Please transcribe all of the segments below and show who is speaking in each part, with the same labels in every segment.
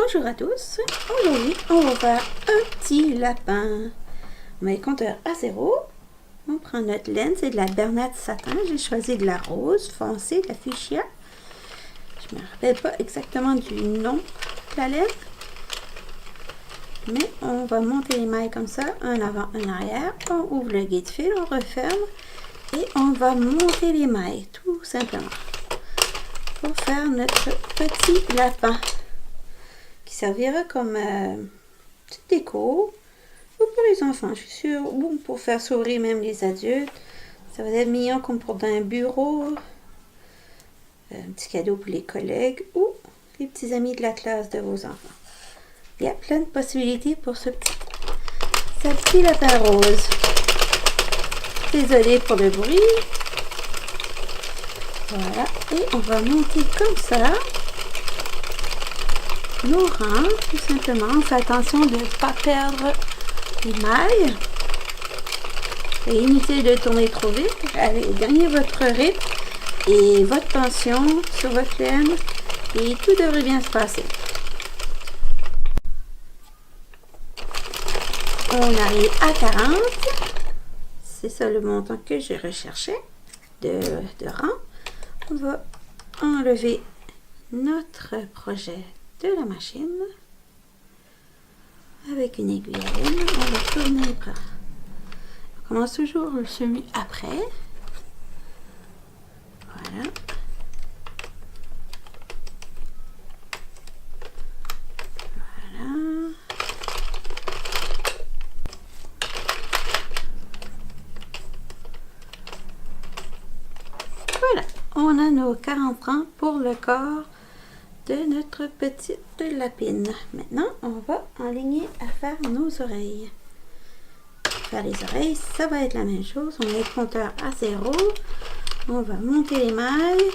Speaker 1: Bonjour à tous, aujourd'hui on va faire un petit lapin. On met le compteur à 0, on prend notre laine, c'est de la Bernade Satin, j'ai choisi de la rose foncée, de la fuchsia. Je ne me rappelle pas exactement du nom de la laine, mais on va monter les mailles comme ça, un avant, un arrière, on ouvre le guide-fil, on referme et on va monter les mailles tout simplement pour faire notre petit lapin qui servira comme petite déco ou pour les enfants, je suis sûre, ou pour faire sourire même les adultes. Ça va être mignon comme pour dans un bureau, un petit cadeau pour les collègues ou les petits amis de la classe de vos enfants. Il y a plein de possibilités pour ce petit lapin rose. Désolée pour le bruit. Voilà, et on va monter comme ça nos rangs, tout simplement. On fait attention de ne pas perdre les mailles. C'est inutile de tourner trop vite. Allez, gagnez votre rythme et votre tension sur votre laine et tout devrait bien se passer. On arrive à 40. C'est ça le montant que je recherchais de rang. On va enlever notre projet de la machine avec une aiguille à laine. On va tourner les bras. On commence toujours le semis après. Voilà. Voilà. Voilà. On a nos 40 rangs pour le corps de notre petite lapine. Maintenant, on va enligner à faire nos oreilles. Faire les oreilles, ça va être la même chose. On met le compteur à 0. On va monter les mailles.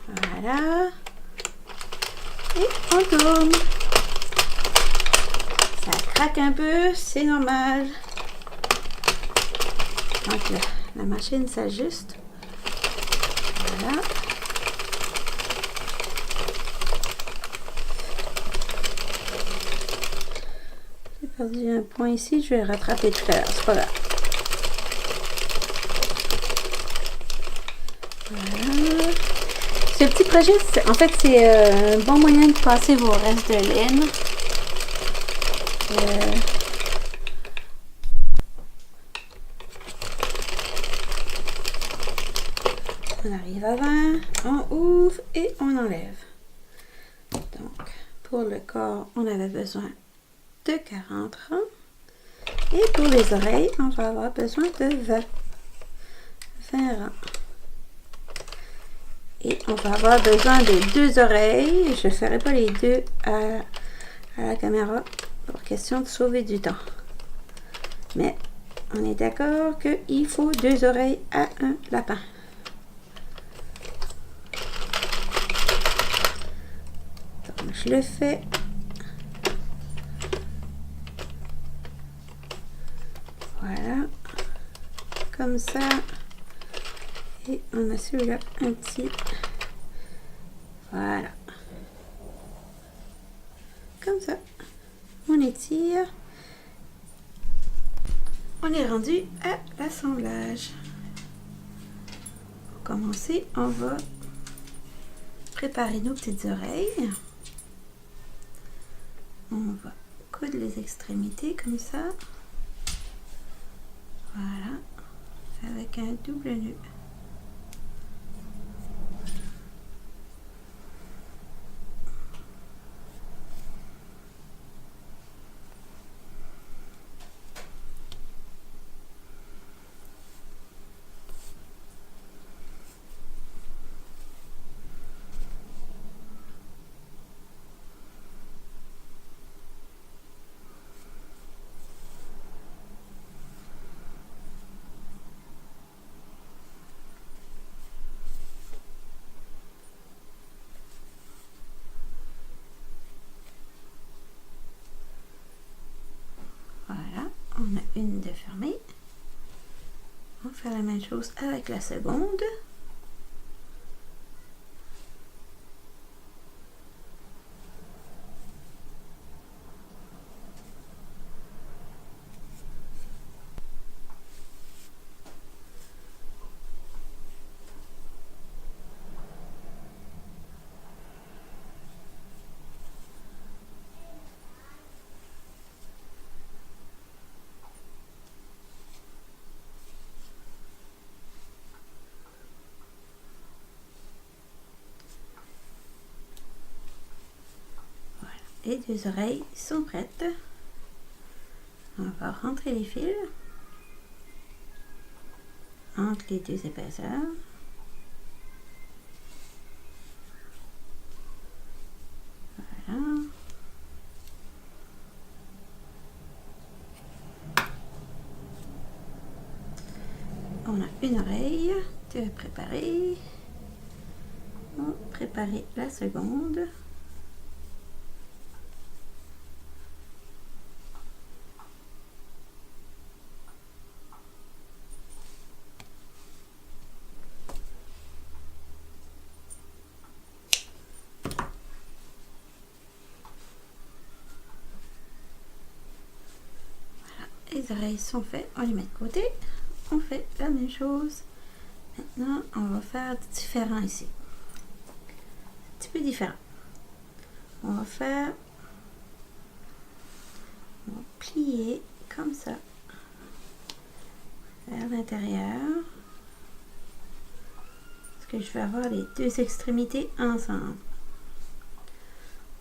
Speaker 1: Voilà. Et on tourne. Ça craque un peu, c'est normal. Donc la machine s'ajuste. Voilà. J'ai perdu un point ici, je vais rattraper tout à l'heure, c'est pas grave. Voilà. Ce petit projet, en fait, c'est un bon moyen de passer vos restes de laine. On arrive à 20, on ouvre et on enlève. Donc, pour le corps, on avait besoin de 40 rangs. Et pour les oreilles, on va avoir besoin de 20 rangs. Et on va avoir besoin de 2 oreilles. Je ne ferai pas les deux à la caméra pour question de sauver du temps. Mais on est d'accord qu'il faut 2 oreilles à un lapin. Donc je le fais. Voilà. Comme ça. Et on a celui-là un petit. Voilà. Comme ça. On étire. On est rendu à l'assemblage. Pour commencer, on va préparer nos petites oreilles. On va coudre les extrémités comme ça. Voilà. Avec un double nœud. On a une de fermée. On va faire la même chose avec la seconde. les deux oreilles sont prêtes. On va rentrer les fils entre les deux épaisseurs. Voilà. On a une oreille de préparer. On va préparer la seconde. Les oreilles sont faites, on les met de côté. On fait la même chose. Maintenant, on va faire différent ici. Un petit peu différent. On va faire, on va plier comme ça vers l'intérieur. Parce que je vais avoir les deux extrémités ensemble.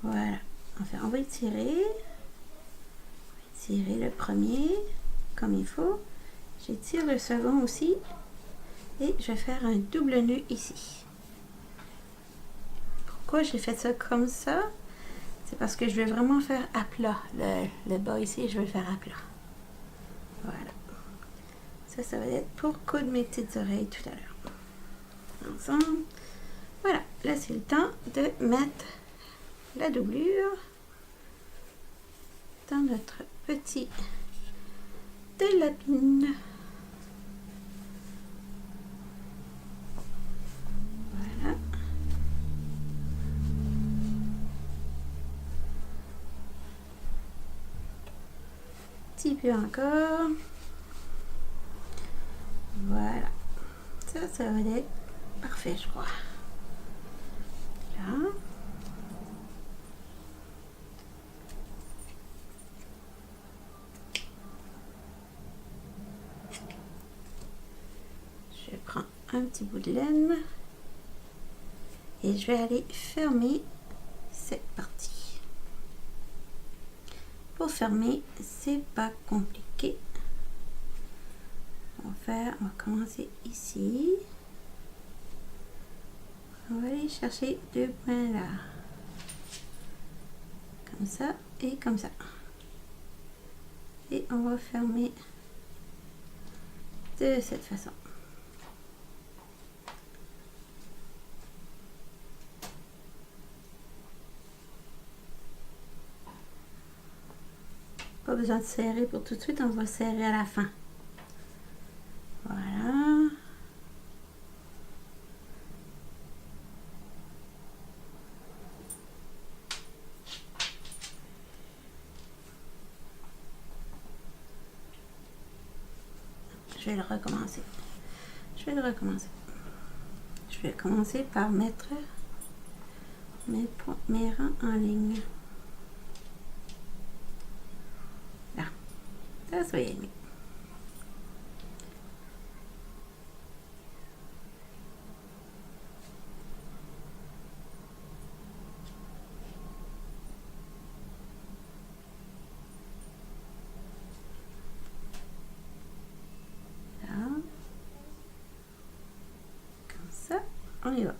Speaker 1: Voilà. Enfin, on va étirer. Tirer le premier comme il faut. J'étire le second aussi et je vais faire un double nœud ici. Pourquoi j'ai fait ça comme ça? C'est parce que je vais vraiment faire à plat. Le bas ici, je vais le faire à plat. Voilà. Ça va être pour coudre mes petites oreilles tout à l'heure. Ensemble. Voilà. Là, c'est le temps de mettre la doublure dans notre petit de lapine. Voilà. Petit peu encore. Voilà. Ça va être parfait, je crois. Là. Je prends un petit bout de laine et je vais aller fermer cette partie. Pour fermer, c'est pas compliqué. On va commencer ici. On va aller chercher deux points là. Comme ça et comme ça. Et on va fermer de cette façon. Pas besoin de serrer pour tout de suite, on va serrer à la fin. Voilà. Je vais le recommencer. Je vais commencer par mettre mes rangs en ligne. Là. Ça va y aller. Là. Comme ça, on y va.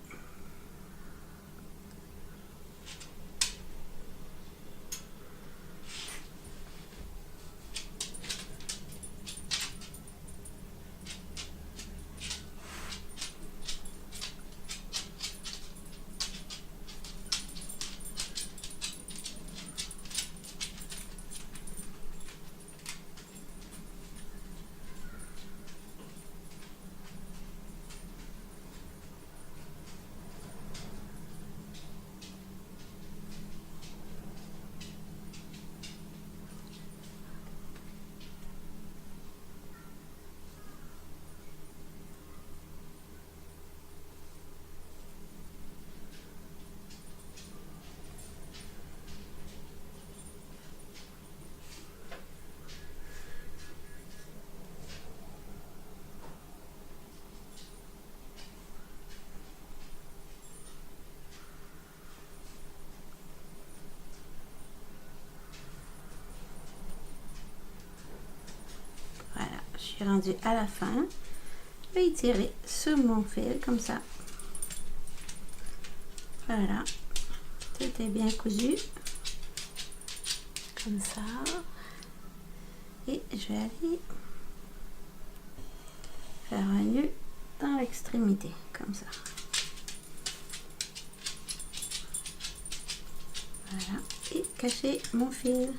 Speaker 1: suis rendue à la fin. Je vais étirer sur mon fil comme ça. Voilà. Tout est bien cousu. Comme ça. Et je vais aller faire un nœud dans l'extrémité, comme ça. Voilà. Et cacher mon fil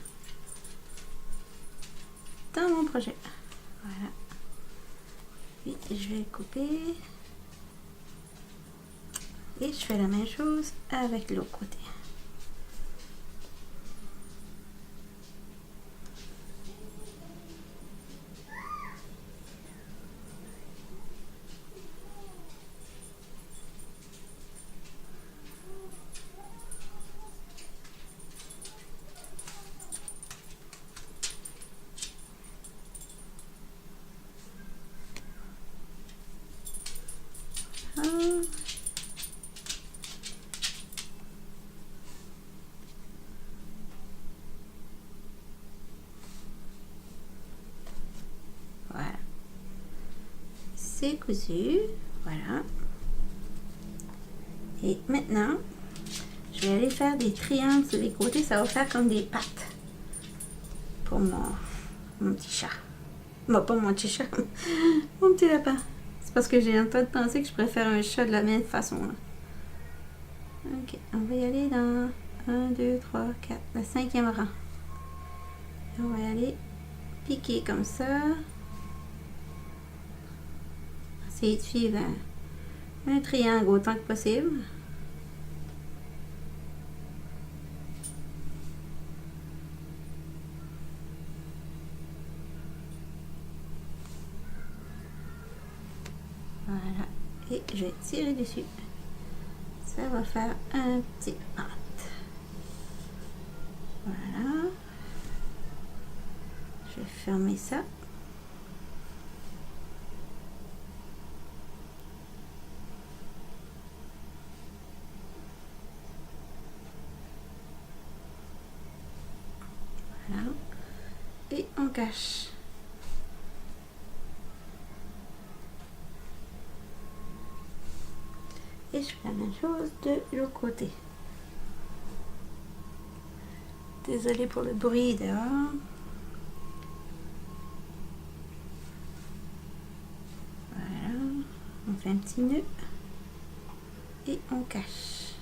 Speaker 1: dans mon projet. Voilà. Puis je vais couper. Et je fais la même chose avec l'autre côté. Voilà. C'est cousu. Voilà. Et maintenant, je vais aller faire des triangles sur les côtés. Ça va faire comme des pattes pour mon petit chat. Bon, pas mon petit chat, mon petit lapin. C'est parce que j'ai en train de penser que je préfère un chat de la même façon. Là. Ok, on va y aller dans 1, 2, 3, 4, le 5e rang. On va y aller piquer comme ça. Essayer de suivre un triangle autant que possible. Voilà. Et je vais tirer dessus. Ça va faire un petit hâte. Voilà. Je vais fermer ça. Voilà. Et on cache. Et je fais la même chose de l'autre côté. Désolée pour le bruit dehors. Voilà. On fait un petit nœud. Et on cache.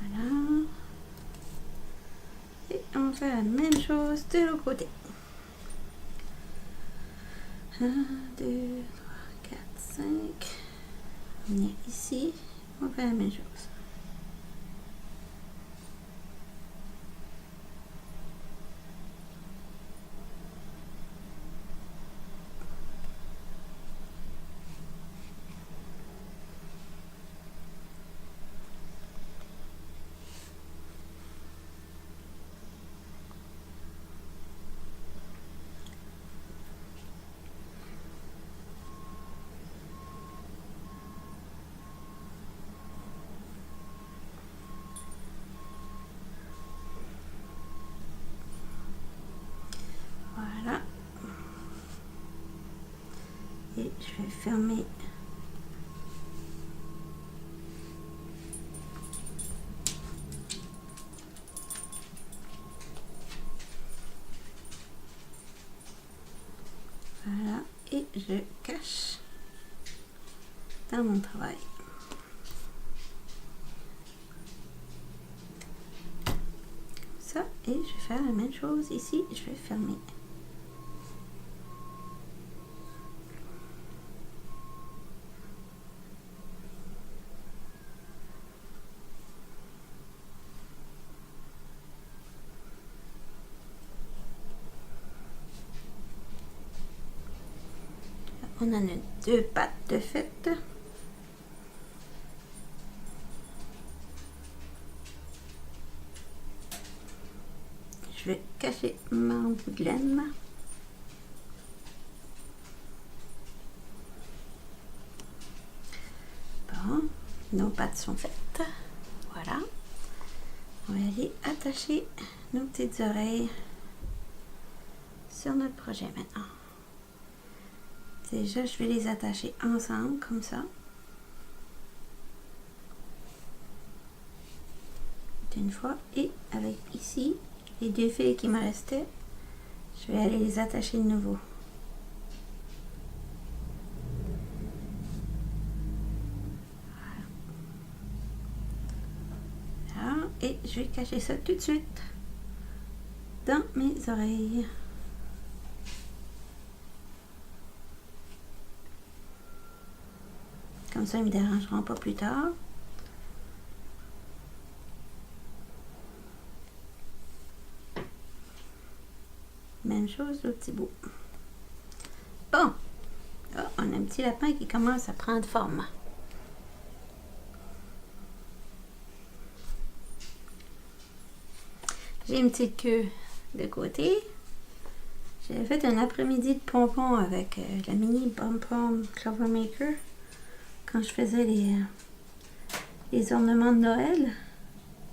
Speaker 1: Voilà. Et on fait la même chose de l'autre côté. 1, 2, 3, 4, 5. On vient ici. On fait la même chose. Voilà. Et je vais fermer. Voilà. Et je cache dans mon travail. Ça. Et je vais faire la même chose ici. Je vais fermer. On en a 2 pattes de fait. Je vais cacher mon bout de laine. Bon, nos pattes sont faites. Voilà. On va aller attacher nos petites oreilles sur notre projet maintenant. Déjà, je vais les attacher ensemble comme ça. Une fois, et avec ici les deux fils qui me restaient, je vais aller les attacher de nouveau. Voilà. Et je vais cacher ça tout de suite dans mes oreilles. Comme ça, ils ne me dérangeront pas plus tard. Même chose, le petit bout. Bon, oh, on a un petit lapin qui commence à prendre forme. J'ai une petite queue de côté. J'ai fait un après-midi de pompons avec la mini Pom-Pom Clover Maker quand je faisais les ornements de Noël.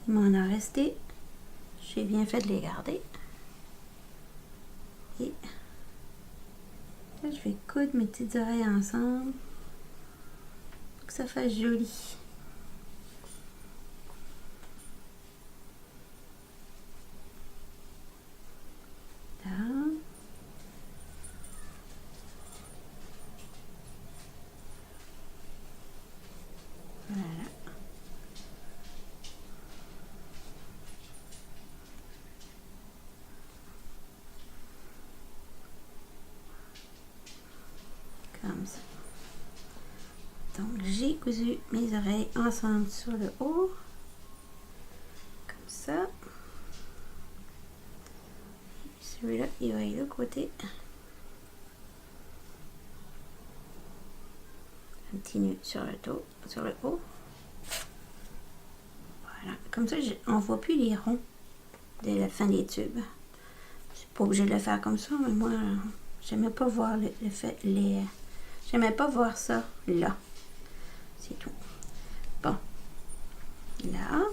Speaker 1: Il m'en a resté. J'ai bien fait de les garder. Et là, je vais coudre mes petites oreilles ensemble pour que ça fasse joli. Là. Voilà. Comme ça. Donc, j'ai cousu mes oreilles ensemble sur le haut. Comme ça. Celui-là, il va être de côté. Un petit nœud sur le haut. Voilà. Comme ça, on ne voit plus les ronds de la fin des tubes. Je suis pas obligée de le faire comme ça, mais moi, j'aimais pas voir j'aimais pas voir ça là. C'est tout. Bon. Là,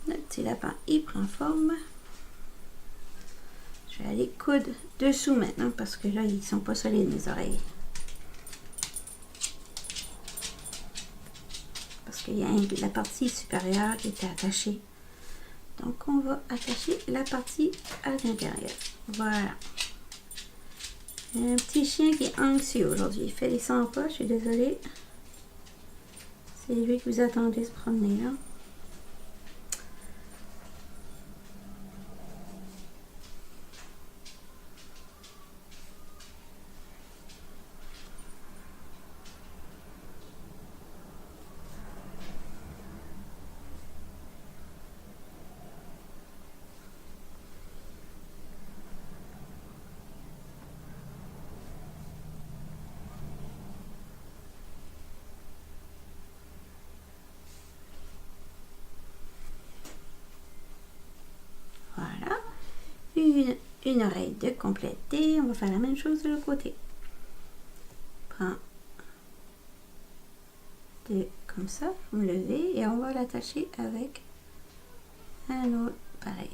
Speaker 1: notre petit lapin, il prend forme. Je vais aller coudre dessous maintenant parce que là, ils sont pas solides, mes oreilles. Parce qu'il y a la partie supérieure qui est attachée. Donc, on va attacher la partie à l'intérieur. Voilà. Il y a un petit chien qui est anxieux aujourd'hui. Il fait les 100 pas, je suis désolée. C'est lui que vous attendez se promener là. Voilà. Une oreille de compléter. On va faire la même chose de l'autre côté. Prends deux comme ça, vous me levez et on va l'attacher avec un autre pareil.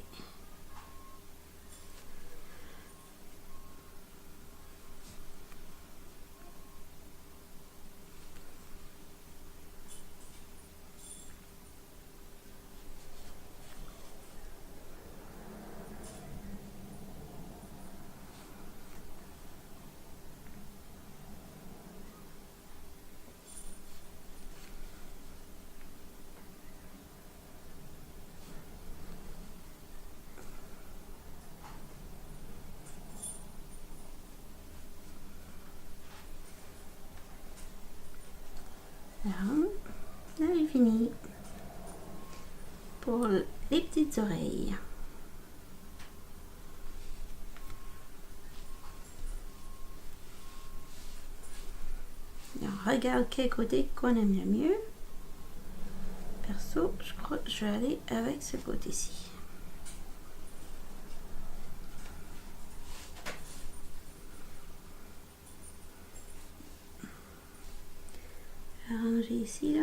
Speaker 1: Là, j'ai fini pour les petites oreilles. On regarde quel côté qu'on aime le mieux. Perso, je crois que je vais aller avec ce côté-ci. Arranger ici là.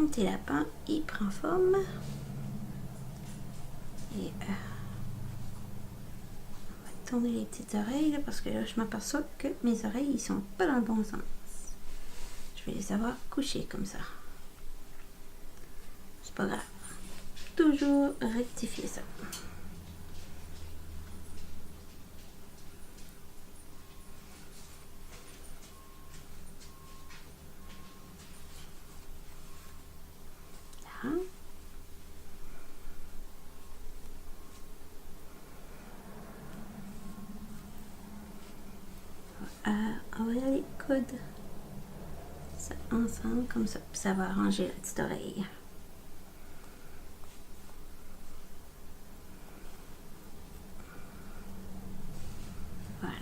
Speaker 1: mon petit lapin, il prend forme. Et on va tourner les petites oreilles là, parce que là, je m'aperçois que mes oreilles, ils sont pas dans le bon sens. Je vais les avoir couchées comme ça. C'est pas grave. Toujours rectifier ça. Là. On va aller coudre ça ensemble comme ça. Puis ça va arranger la petite oreille. Voilà.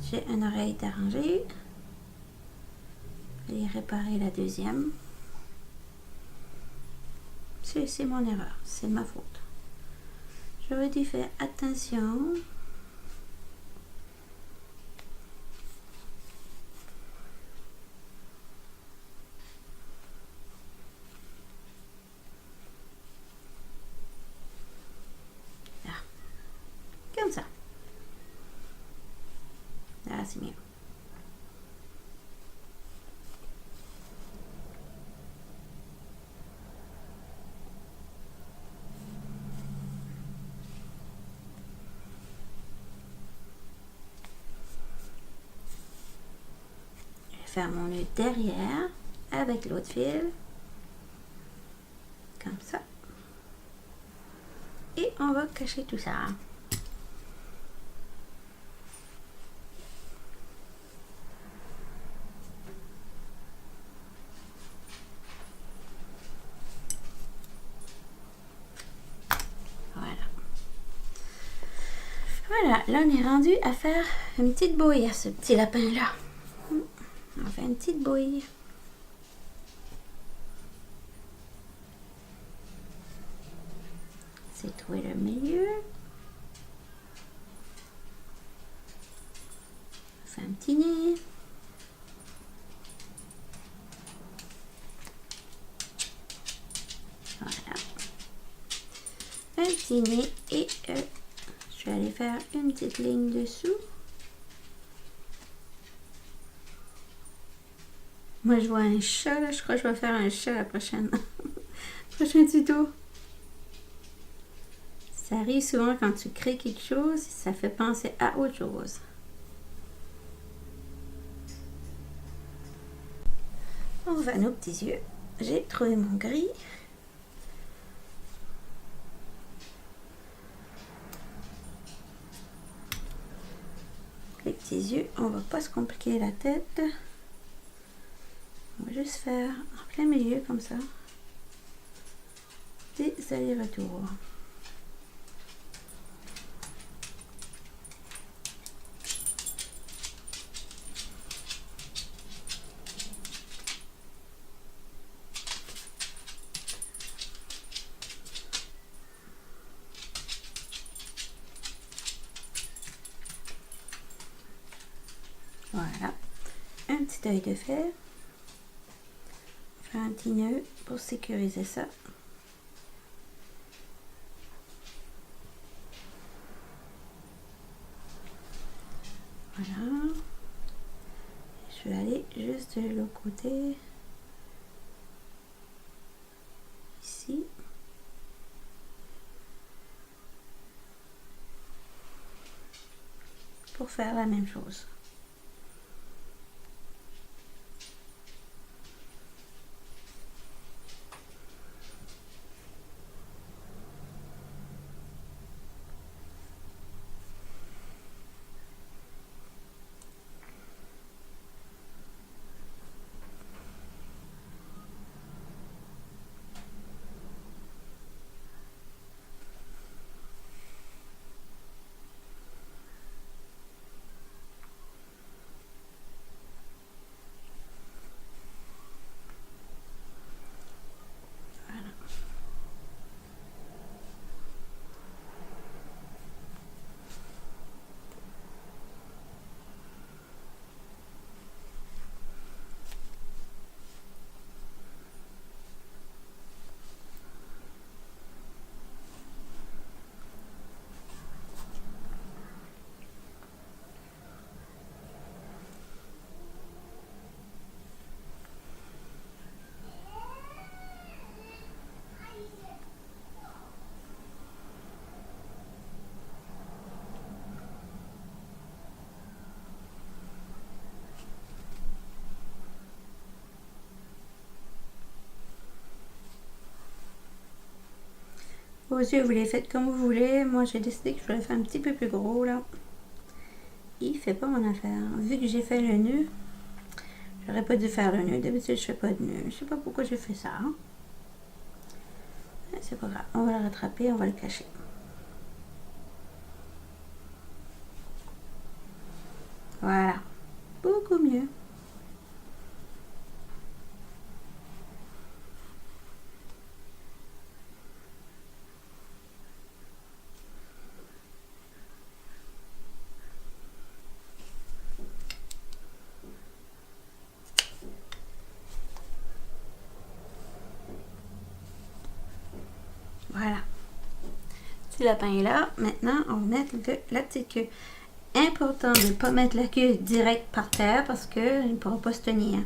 Speaker 1: J'ai une oreille d'arranger. Je vais réparer la deuxième. C'est mon erreur. C'est ma faute. J'aurais dû faire attention. Là. Comme ça. Là, c'est mieux. Faire mon nœud derrière avec l'autre fil comme ça et on va cacher tout ça. Voilà, là on est rendu à faire une petite bouille à ce petit lapin là. On fait une petite bouille. C'est trouver le milieu. On fait un petit nez. Voilà. Un petit nez et je vais aller faire une petite ligne dessous. Moi, je vois un chat, là. Je crois que je vais faire un chat la prochaine. Prochain tuto. Ça arrive souvent quand tu crées quelque chose, ça fait penser à autre chose. On va à nos petits yeux. J'ai trouvé mon gris. Les petits yeux, on va pas se compliquer la tête. On va juste faire en plein milieu comme ça des allers-retours. Voilà, un petit œil de fer. Faire un petit nœud pour sécuriser ça. Voilà. Je vais aller juste de l'autre côté. Ici. Pour faire la même chose. Vos yeux, vous les faites comme vous voulez. Moi, j'ai décidé que je voulais faire un petit peu plus gros, là. Il fait pas mon affaire. Vu que j'ai fait le nœud, j'aurais pas dû faire le nœud. D'habitude, je fais pas de nœud. Je sais pas pourquoi j'ai fait ça. Hein? C'est pas grave. On va le rattraper, on va le cacher. Voilà. Beaucoup mieux. Voilà. Petit lapin est là. Maintenant, on va mettre la petite queue. Important de ne pas mettre la queue direct par terre parce qu'il ne pourra pas se tenir.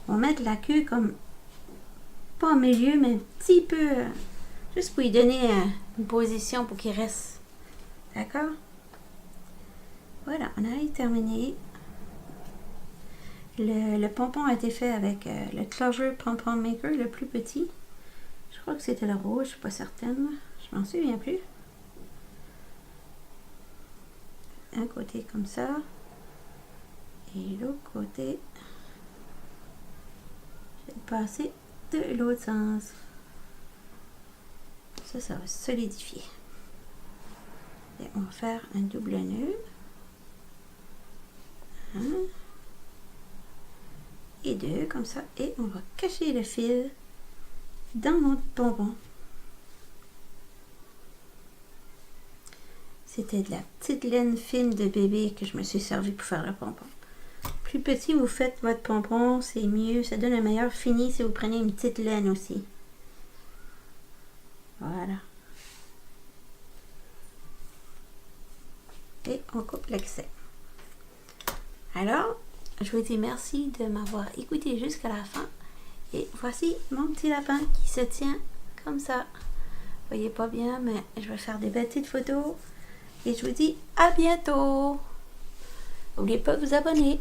Speaker 1: On va mettre la queue comme, pas au milieu, mais un petit peu, juste pour lui donner une position pour qu'il reste. D'accord? Voilà, on a terminé. Le pompon a été fait avec le Closure Pompon Maker, le plus petit. Je crois que c'était le rouge, je suis pas certaine. Je m'en souviens plus. Un côté comme ça. Et l'autre côté, je vais le passer de l'autre sens. Ça va solidifier. Et on va faire un double nœud. Un. Et deux, comme ça. Et on va cacher le fil dans notre pompon. C'était de la petite laine fine de bébé que je me suis servi pour faire le pompon. Plus petit vous faites votre pompon, c'est mieux. Ça donne un meilleur fini si vous prenez une petite laine aussi. Voilà. Et on coupe l'excès. Alors, je vous dis merci de m'avoir écouté jusqu'à la fin. Et voici mon petit lapin qui se tient comme ça. Vous voyez pas bien, mais je vais faire des belles petites photos. Et je vous dis à bientôt. N'oubliez pas de vous abonner.